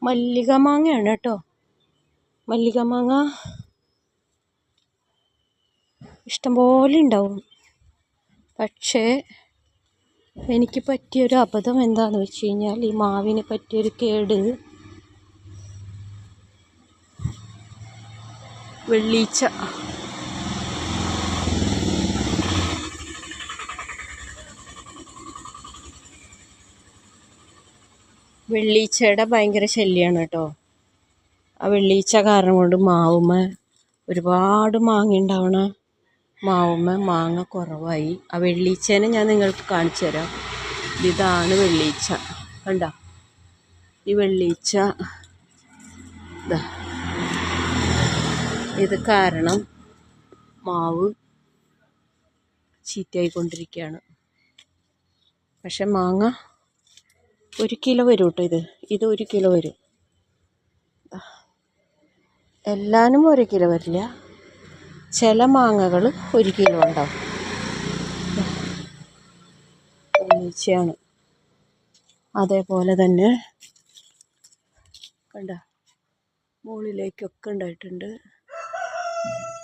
മല്ലിക മാങ്ങയാണ് കേട്ടോ. മല്ലിക മാങ്ങ ഇഷ്ടംപോലെ ഉണ്ടാവും. പക്ഷേ എനിക്ക് പറ്റിയൊരു അബദ്ധം എന്താണെന്ന് വെച്ച് കഴിഞ്ഞാൽ, ഈ മാവിന് പറ്റിയൊരു കേട് വെള്ളീച്ച. വെള്ളീച്ചയുടെ ഭയങ്കര ശല്യമാണ് കേട്ടോ. ആ വെള്ളീച്ച കാരണം കൊണ്ട് മാവുമ്മ ഒരുപാട് മാങ്ങ ഉണ്ടാവണ മാവുമ്മ മാങ്ങ കുറവായി. ആ വെള്ളീച്ചേനെ ഞാൻ നിങ്ങൾക്ക് കാണിച്ചു തരാം. ഇതാണ് വെള്ളീച്ച, കണ്ട ഈ വെള്ളീച്ച. ഇത് കാരണം മാവ് ചീത്തയായിക്കൊണ്ടിരിക്കുകയാണ്. പക്ഷെ മാങ്ങ 1 കിലോ വരും കേട്ടോ. ഇത് 1 കിലോ വരും. എല്ലാനും 1 കിലോ വരില്ല. ചില മാങ്ങകൾ 1 കിലോ ഉണ്ടാവും. വെള്ളീച്ചയാണ്. അതേപോലെ തന്നെ കണ്ട മുകളിലേക്കൊക്കെ ഉണ്ടായിട്ടുണ്ട്.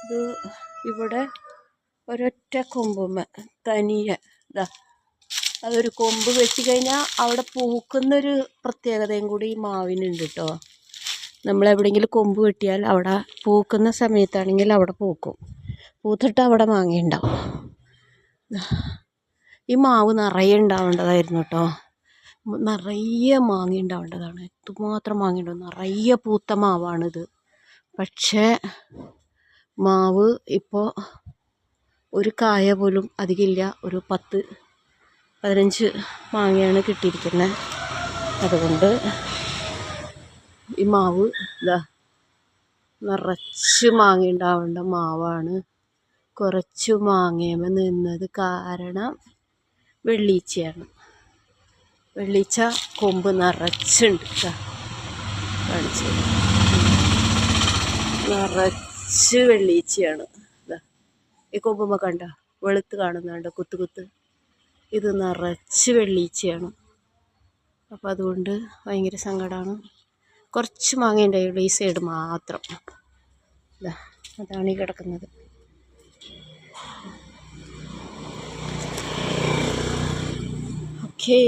ഇത് ഇവിടെ ഒരൊറ്റ കൊമ്പുമ്മ തനിയെ അതൊരു കൊമ്പ് വെച്ച് കഴിഞ്ഞാൽ അവിടെ പൂക്കുന്നൊരു പ്രത്യേകതയും കൂടി ഈ മാവിനുണ്ട് കേട്ടോ. നമ്മളെവിടെയെങ്കിലും കൊമ്പ് വെട്ടിയാൽ അവിടെ പൂക്കുന്ന സമയത്താണെങ്കിൽ അവിടെ പൂക്കും. പൂത്തിട്ട് അവിടെ മാങ്ങയുണ്ടാവും. ഈ മാവ് നിറയെ ഉണ്ടാവേണ്ടതായിരുന്നു കേട്ടോ. നിറയെ മാങ്ങ ഉണ്ടാവേണ്ടതാണ്. എന്തുമാത്രം മാങ്ങയുണ്ടാവും. നിറയെ പൂത്ത മാവാണിത്. പക്ഷേ മാവ് ഇപ്പോൾ ഒരു കായ പോലും അധികമില്ല. ഒരു 10-15 മാങ്ങയാണ് കിട്ടിയിരിക്കുന്നത്. അതുകൊണ്ട് ഈ മാവ് നിറച്ച് മാങ്ങ ഉണ്ടാവേണ്ട മാവാണ്. കുറച്ച് മാങ്ങയമേ നിന്നത് കാരണം വെള്ളീച്ചയാണ്. വെള്ളീച്ച കൊമ്പ് നിറച്ചുണ്ട്. കാണിച്ചു, നിറച്ച് വെള്ളീച്ചയാണ്. ഈ കൊമ്പുമ്മ കണ്ട വെളുത്ത് കാണുന്നുണ്ട്, കുത്ത്. ഇത് നിറച്ച് വെള്ളീച്ചയാണ്. അപ്പോൾ അതുകൊണ്ട് ഭയങ്കര സങ്കടമാണ്. കുറച്ച് മാങ്ങ ഉണ്ടായുള്ളൂ ഈ സൈഡ് മാത്രം. അതാണ് ഈ കിടക്കുന്നത്. ഓക്കേ.